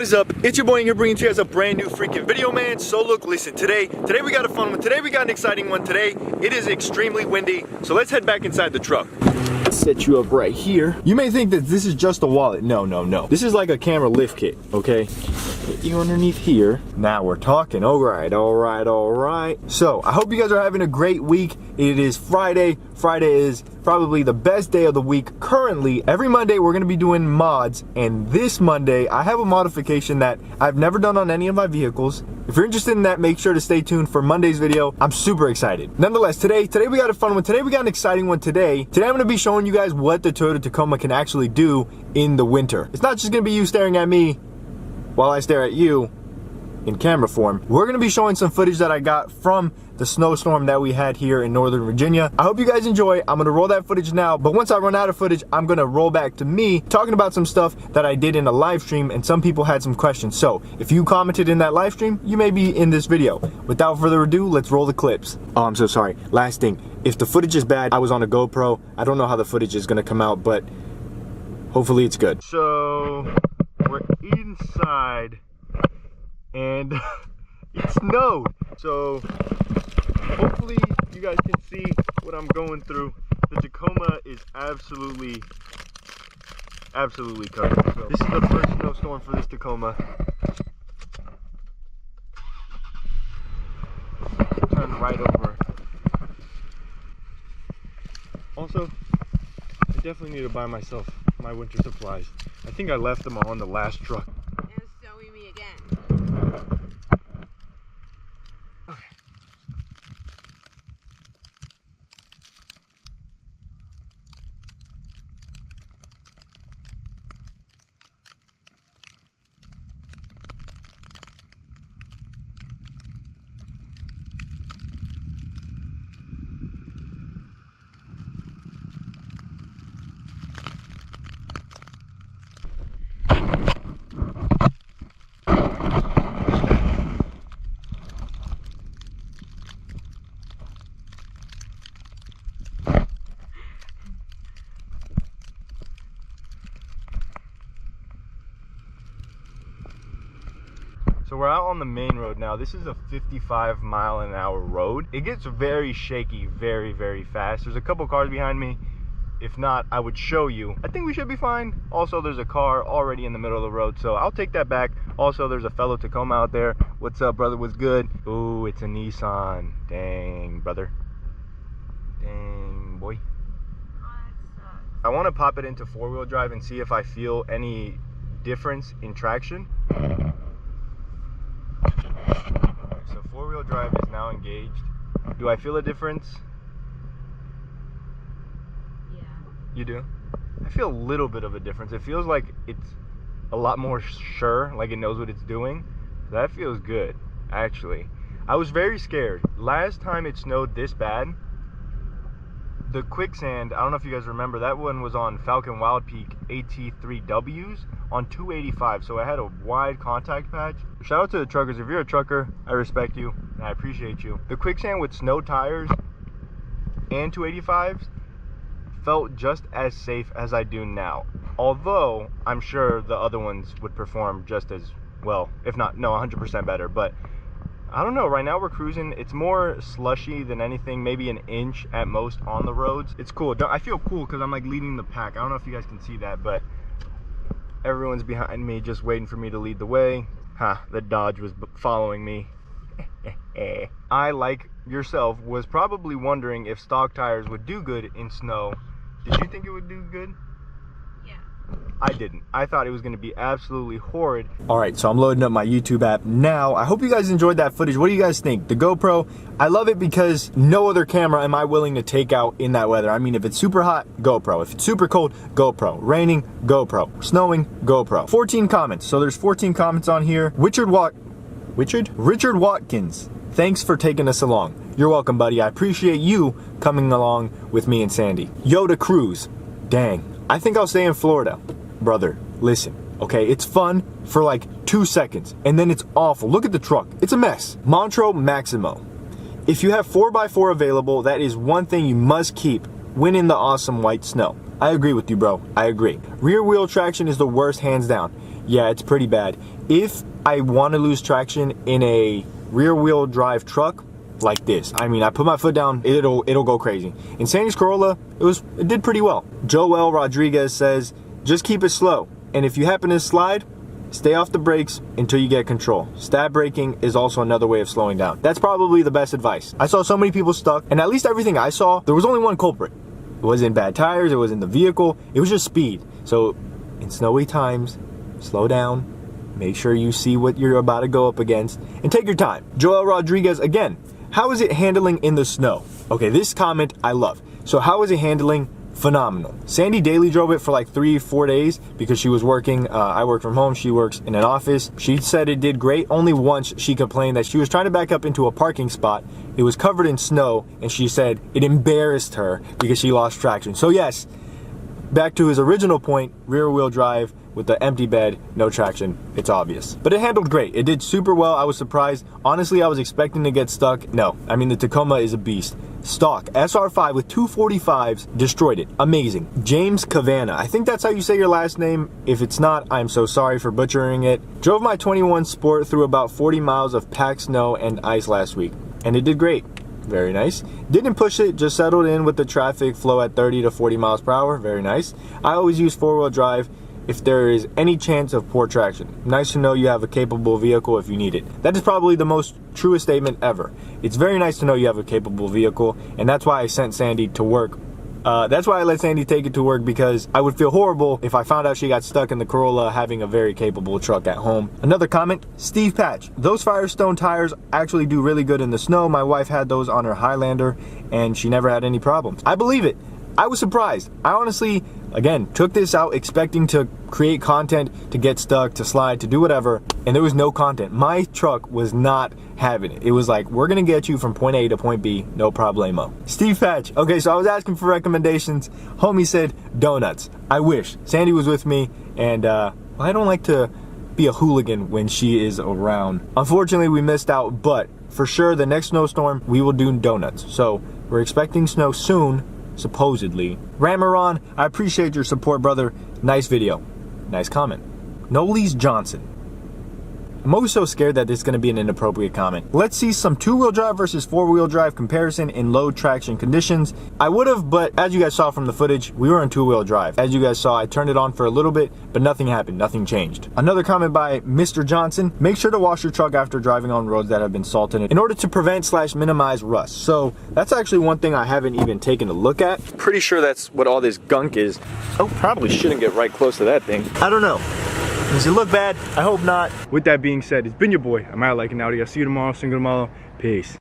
What is up? It's your boy here bringing to you guys a brand new freaking video, man. So look, listen, today we got a fun one. Today we got an exciting one. Today it is extremely windy, so let's head back inside the truck. Set you up right here. You may think that this is just a wallet. No. This is like a camera lift kit, okay? Put you underneath here. Now we're talking. All right. So I hope you guys are having a great week. It is Friday. Friday is probably the best day of the week currently. Every Monday we're going to be doing mods, and this Monday I have a modification that I've never done on any of my vehicles. If you're interested in that, make sure to stay tuned for Monday's video. I'm super excited. Nonetheless, today we got a fun one. Today we got an exciting one. Today I'm going to be showing you guys what the Toyota Tacoma can actually do in the winter. It's not just going to be you staring at me while I stare at you in camera form. We're going to be showing some footage that I got from the snowstorm that we had here in Northern Virginia. I hope you guys enjoy. I'm going to roll that footage now, but once I run out of footage, I'm going to roll back to me talking about some stuff that I did in a live stream, and some people had some questions. So if you commented in that live stream, you may be in this video. Without further ado, let's roll the clips. Oh, I'm so sorry. Last thing, if the footage is bad, I was on a GoPro. I don't know how the footage is going to come out, but hopefully it's good. So we're inside and it snowed. So hopefully you guys can see what I'm going through. The Tacoma is absolutely covered. So this is the first snowstorm for this Tacoma. Turn right over. Also, I definitely need to buy myself my winter supplies. I think I left them on the last truck. It was snowing me again. Okay. So we're out on the main road now. This is a 55-mile-an-hour road. It gets very shaky very fast. There's a couple cars behind me. If not, I would show you. I think we should be fine. Also, there's a car already in the middle of the road, so I'll take that back. Also, there's a fellow Tacoma out there. What's up, brother? What's good? Ooh, it's a Nissan. Dang, brother. Dang, boy. I want to pop it into four-wheel drive and see if I feel any difference in traction. So four-wheel drive is now engaged. Do I feel a difference? Yeah. You do? I feel a little bit of a difference. It feels like it's a lot more sure, like it knows what it's doing. That feels good, actually. I was very scared. Last time it snowed this bad, the quicksand, I don't know if you guys remember, that one was on Falcon Wild Peak AT3Ws on 285, so I had a wide contact patch. Shout out to the truckers. If you're a trucker, I respect you and I appreciate you. The quicksand with snow tires and 285s felt just as safe as I do now, although I'm sure the other ones would perform just as well, if not, no, 100% better. But I don't know, right now we're cruising. It's more slushy than anything, maybe an inch at most on the roads. It's cool. I feel cool because I'm like leading the pack. I don't know if you guys can see that, but everyone's behind me just waiting for me to lead the way. Ha, the Dodge was following me. I, like yourself, was probably wondering if stock tires would do good in snow. Did you think it would do good? I didn't. I thought it was going to be absolutely horrid. Alright, so I'm loading up my YouTube app now. I hope you guys enjoyed that footage. What do you guys think? The GoPro, I love it because no other camera am I willing to take out in that weather. I mean, if it's super hot, GoPro. If it's super cold, GoPro. Raining, GoPro. Snowing, GoPro. 14 comments. So there's 14 comments on here. Richard Watkins. Thanks for taking us along. You're welcome, buddy. I appreciate you coming along with me and Sandy. Yoda Cruz. Dang. I think I'll stay in Florida. Brother, listen, okay? It's fun for like 2 seconds, and then it's awful. Look at the truck. It's a mess. Montro Maximo. If you have 4x4 available, that is one thing you must keep when in the awesome white snow. I agree with you, bro. I agree. Rear wheel traction is the worst, hands down. Yeah, it's pretty bad. If I want to lose traction in a rear wheel drive truck like this, I mean, I put my foot down, it'll go crazy. In Sandy's Corolla, it did pretty well. Joel Rodriguez says, just keep it slow. And if you happen to slide, stay off the brakes until you get control. Stab braking is also another way of slowing down. That's probably the best advice. I saw so many people stuck, and at least everything I saw, there was only one culprit. It wasn't bad tires, it wasn't the vehicle, it was just speed. So in snowy times, slow down, make sure you see what you're about to go up against, and take your time. Joel Rodriguez, again, how is it handling in the snow? Okay, this comment I love. So how is it handling? Phenomenal. Sandy daily drove it for like 3-4 days because she was working. I work from home, she works in an office. She said it did great. Only once she complained that she was trying to back up into a parking spot. It was covered in snow, and she said it embarrassed her because she lost traction. So yes, back to his original point, rear wheel drive with the empty bed, no traction, it's obvious. But it handled great. It did super well. I was surprised. Honestly, I was expecting to get stuck. No, I mean, the Tacoma is a beast. Stock SR5 with 245s, destroyed it. Amazing. James Cavanna, I think that's how you say your last name. If it's not, I'm so sorry for butchering it. Drove my 21 Sport through about 40 miles of packed snow and ice last week, and it did great. Very nice. Didn't push it, just settled in with the traffic flow at 30 to 40 miles per hour. Very nice. I always use four-wheel drive if there is any chance of poor traction. Nice to know you have a capable vehicle if you need it. That is probably the most truest statement ever. It's very nice to know you have a capable vehicle, and that's why I sent Sandy to work. That's why I let Sandy take it to work, because I would feel horrible if I found out she got stuck in the Corolla having a very capable truck at home. Another comment, Steve Patch. Those Firestone tires actually do really good in the snow. My wife had those on her Highlander, and she never had any problems. I believe it. I was surprised. I honestly, again, took this out expecting to create content, to get stuck, to slide, to do whatever, and there was no content. My truck was not having it. It was like, we're gonna get you from point A to point B, no problemo. Steve Patch. Okay, so I was asking for recommendations. Homie said donuts. I wish. Sandy was with me, and I don't like to be a hooligan when she is around. Unfortunately, we missed out, but for sure, the next snowstorm, we will do donuts. So we're expecting snow soon, supposedly. Ramaron, I appreciate your support, brother. Nice video. Nice comment. Nolise Johnson. I'm always so scared that this is going to be an inappropriate comment. Let's see some two-wheel drive versus four-wheel drive comparison in low traction conditions. I would have, but as you guys saw from the footage, we were in two-wheel drive. As you guys saw, I turned it on for a little bit, but nothing happened, nothing changed. Another comment by Mr. Johnson. Make sure to wash your truck after driving on roads that have been salted in order to prevent/minimize rust. So that's actually one thing I haven't even taken a look at. Pretty sure that's what all this gunk is. Oh, probably shouldn't get right close to that thing. I don't know. Does it look bad? I hope not. With that being said, it's been your boy. I'm out like an Audi. I'll see you tomorrow. Single tomorrow. Peace.